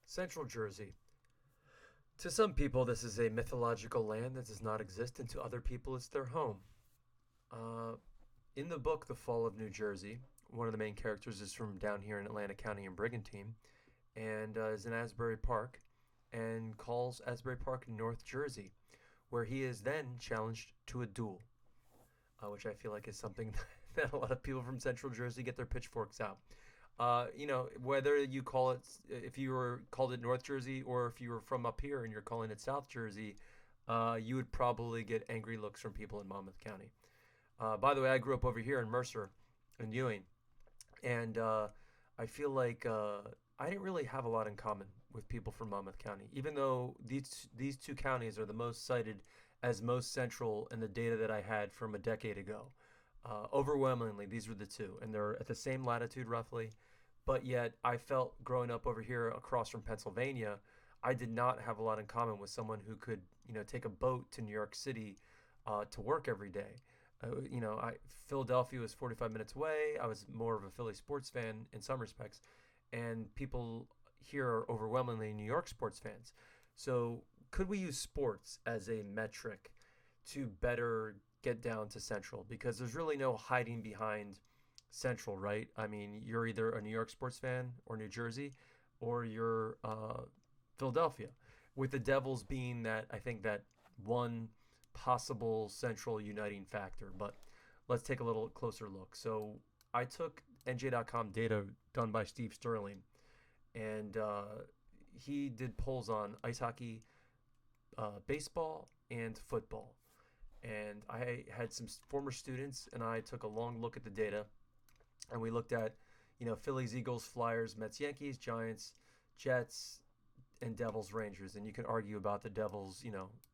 Central Jersey. To some people, this is a mythological land that does not exist, and to other people, it's their home. Uh, in the book, The Fall of New Jersey, one of the main characters is from down here in Atlantic County in Brigantine, and is in Asbury Park, and calls Asbury Park North Jersey, where he is then challenged to a duel, which I feel like is something that a lot of people from Central Jersey get their pitchforks out. Whether you call it, if you were called it North Jersey or if you were from up here and you're calling it South Jersey, you would probably get angry looks from people in Monmouth County. By the way, I grew up over here in Mercer and Ewing, and I feel like I didn't really have a lot in common with people from Monmouth County, even though these two counties are the most cited as most central in the data that I had from a decade ago. Overwhelmingly, these were the two, and they're at the same latitude roughly. But yet, I felt growing up over here across from Pennsylvania, I did not have a lot in common with someone who could, take a boat to New York City to work every day. Philadelphia was 45 minutes away. I was more of a Philly sports fan in some respects, and people here are overwhelmingly New York sports fans. So, could we use sports as a metric to better get down to Central? Because there's really no hiding behind Central, right? I mean, you're either a New York sports fan or New Jersey, or you're Philadelphia, with the Devils being that I think that one possible Central uniting factor. But let's take a little closer look. So I took NJ.com data done by Steve Sterling, and he did polls on ice hockey, baseball, and football. And I had some former students, and I took a long look at the data, and we looked at, Phillies, Eagles, Flyers, Mets, Yankees, Giants, Jets, and Devils, Rangers. And you can argue about the Devils.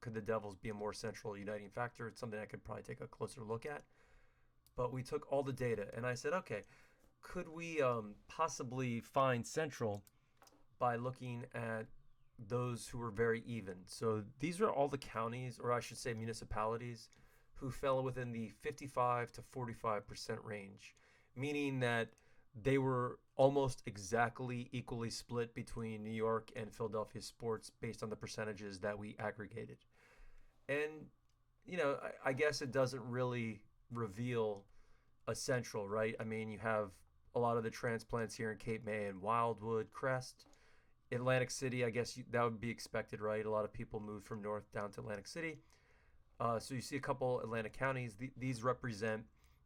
Could the Devils be a more central uniting factor? It's something I could probably take a closer look at. But we took all the data, and I said, okay, could we possibly find central by looking at those who were very even? So these are all the counties, or I should say municipalities, who fell within the 55 to 45% range, meaning that they were almost exactly equally split between New York and Philadelphia sports based on the percentages that we aggregated. And, I guess it doesn't really reveal a central, right? I mean, you have a lot of the transplants here in Cape May and Wildwood, Crest, Atlantic City. I guess that would be expected, right? A lot of people moved from north down to Atlantic City. So you see a couple Atlantic counties. These represent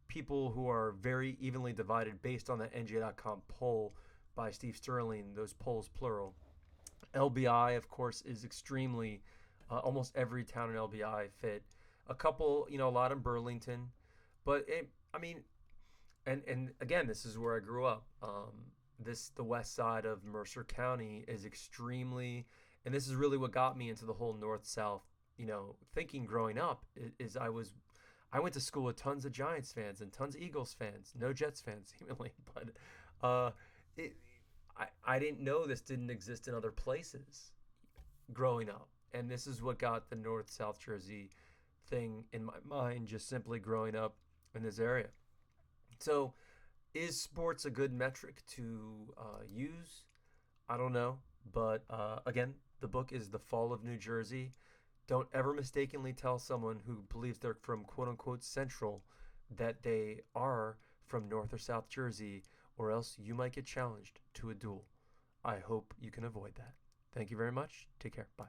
people who are very evenly divided based on the NJ.com poll by Steve Sterling, those polls plural. LBI, of course, is extremely, almost every town in LBI fit. A couple, a lot in Burlington. But, I mean, and again, this is where I grew up. The west side of Mercer County is extremely, and this is really what got me into the whole north south, thinking growing up. I went to school with tons of Giants fans and tons of Eagles fans, no Jets fans seemingly, but uh, it, I didn't know this didn't exist in other places growing up, and this is what got the North South Jersey thing in my mind, just simply growing up in this area. So, is sports a good metric to use? I don't know. But again, the book is The Fall of New Jersey. Don't ever mistakenly tell someone who believes they're from quote unquote Central that they are from North or South Jersey, or else you might get challenged to a duel. I hope you can avoid that. Thank you very much. Take care. Bye.